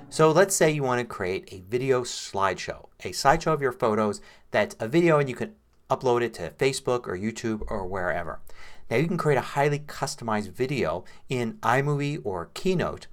So let's say you want to create a video slideshow. A slideshow of your photos that's a video and you can upload it to Facebook or YouTube or wherever. Now you can create a highly customized video in iMovie or Keynote,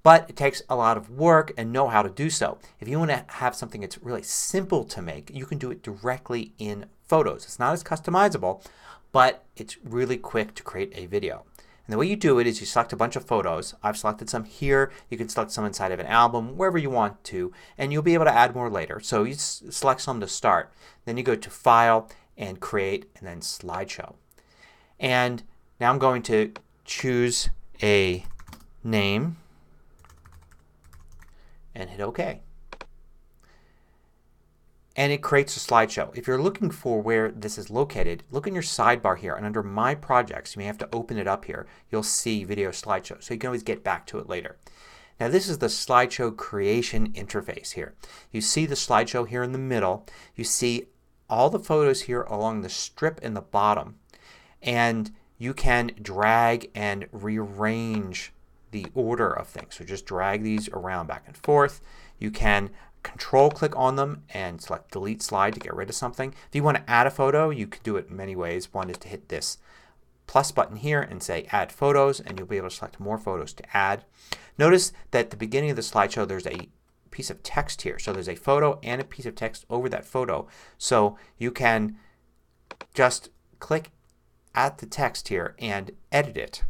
but it takes a lot of work and know how to do so. If you want to have something that's really simple to make, you can do it directly in Photos. It's not as customizable, but it's really quick to create a video. And the way you do it is you select a bunch of photos. I've selected some here. You can select some inside of an album, wherever you want to, and you'll be able to add more later. So you select some to start. Then you go to File and Create and then Slideshow. And now I'm going to choose a name and hit OK. And it creates a slideshow. If you're looking for where this is located, look in your sidebar here and under My Projects, you may have to open it up here. You'll see Video Slideshow. So you can always get back to it later. Now this is the slideshow creation interface here. You see the slideshow here in the middle. You see all the photos here along the strip in the bottom. And you can drag and rearrange the order of things. So just drag these around back and forth. You can Control click on them and select Delete Slide to get rid of something. If you want to add a photo, you can do it in many ways. One is to hit this plus button here and say Add Photos, and you'll be able to select more photos to add. Notice that at the beginning of the slideshow there's a piece of text here. So there's a photo and a piece of text over that photo. So you can just click at the text here and edit it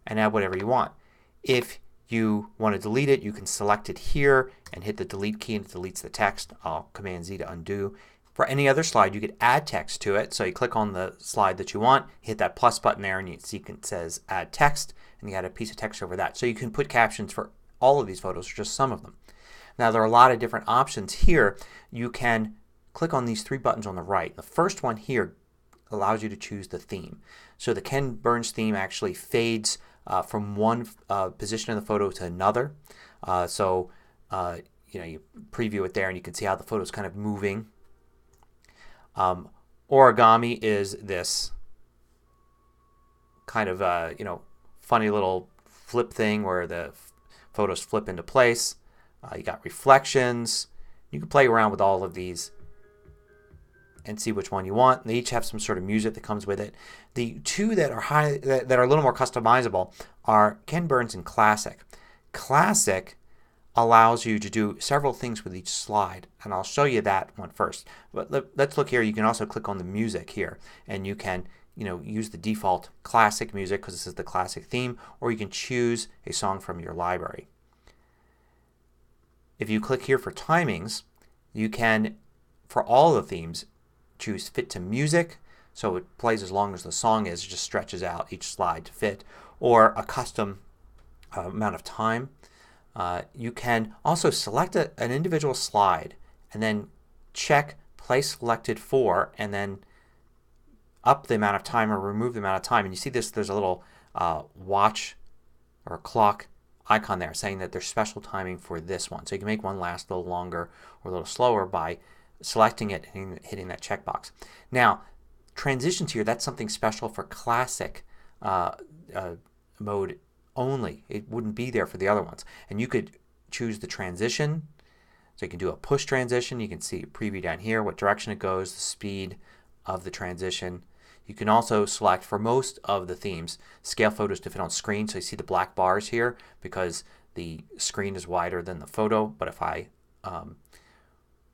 and add whatever you want. If you want to delete it, you can select it here and hit the delete key and it deletes the text. I'll Command Z to undo. For any other slide you could add text to it. So you click on the slide that you want, hit that plus button there, and you see it says Add Text, and you add a piece of text over that. So you can put captions for all of these photos or just some of them. Now there are a lot of different options here. You can click on these three buttons on the right. The first one here allows you to choose the theme. So the Ken Burns theme actually fades from one position in the photo to another. You preview it there and you can see how the photo is kind of moving. Origami is this kind of funny little flip thing where the photos flip into place. You got reflections. You can play around with all of these and see which one you want. They each have some sort of music that comes with it. The two that are that are a little more customizable are Ken Burns and Classic. Classic allows you to do several things with each slide, and I'll show you that one first. But let's look here. You can also click on the music here, and you can use the default classic music because this is the classic theme, or you can choose a song from your library. If you click here for timings, you can, for all the themes, choose Fit to Music, so it plays as long as the song is, it just stretches out each slide to fit, or a custom amount of time. You can also select an individual slide and then check Play Selected For and then up the amount of time or remove the amount of time. And you see this, there's a little watch or a clock icon there saying that there's special timing for this one. So you can make one last a little longer or a little slower by selecting it and hitting that checkbox. Now transitions here, that's something special for classic mode only. It wouldn't be there for the other ones. And you could choose the transition. So you can do a push transition. You can see a preview down here, what direction it goes, the speed of the transition. You can also select, for most of the themes, scale photos to fit on screen. So you see the black bars here because the screen is wider than the photo. But if I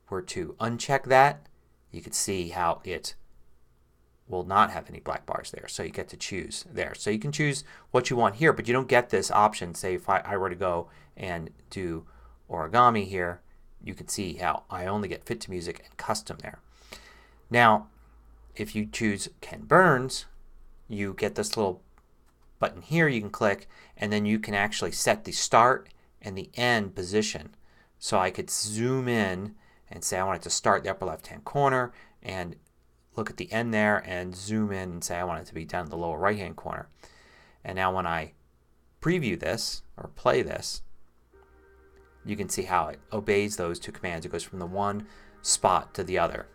were to uncheck that, you can see how it will not have any black bars there. So you get to choose there. So you can choose what you want here, but you don't get this option. Say if I were to go and do origami here, you can see how I only get Fit to Music and Custom there. Now if you choose Ken Burns, you get this little button here you can click, and then you can actually set the start and the end position. So I could zoom in and say I want it to start the upper left hand corner and look at the end there and zoom in and say I want it to be down in the lower right hand corner. And now when I preview this or play this, you can see how it obeys those two commands. It goes from the one spot to the other.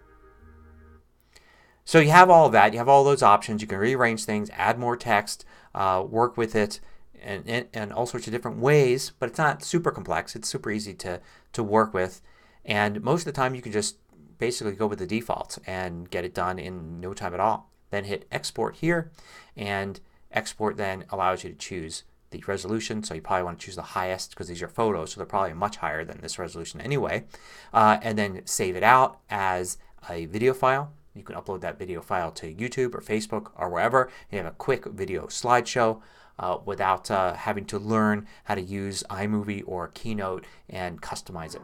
So you have all of that. You have all those options. You can rearrange things, add more text, work with it in all sorts of different ways. But it's not super complex. It's super easy to work with. And most of the time you can just basically go with the defaults and get it done in no time at all. Then hit export here, and export then allows you to choose the resolution. So you probably want to choose the highest because these are photos, so they're probably much higher than this resolution anyway. And then save it out as a video file. You can upload that video file to YouTube or Facebook or wherever. You have a quick video slideshow without having to learn how to use iMovie or Keynote and customize it.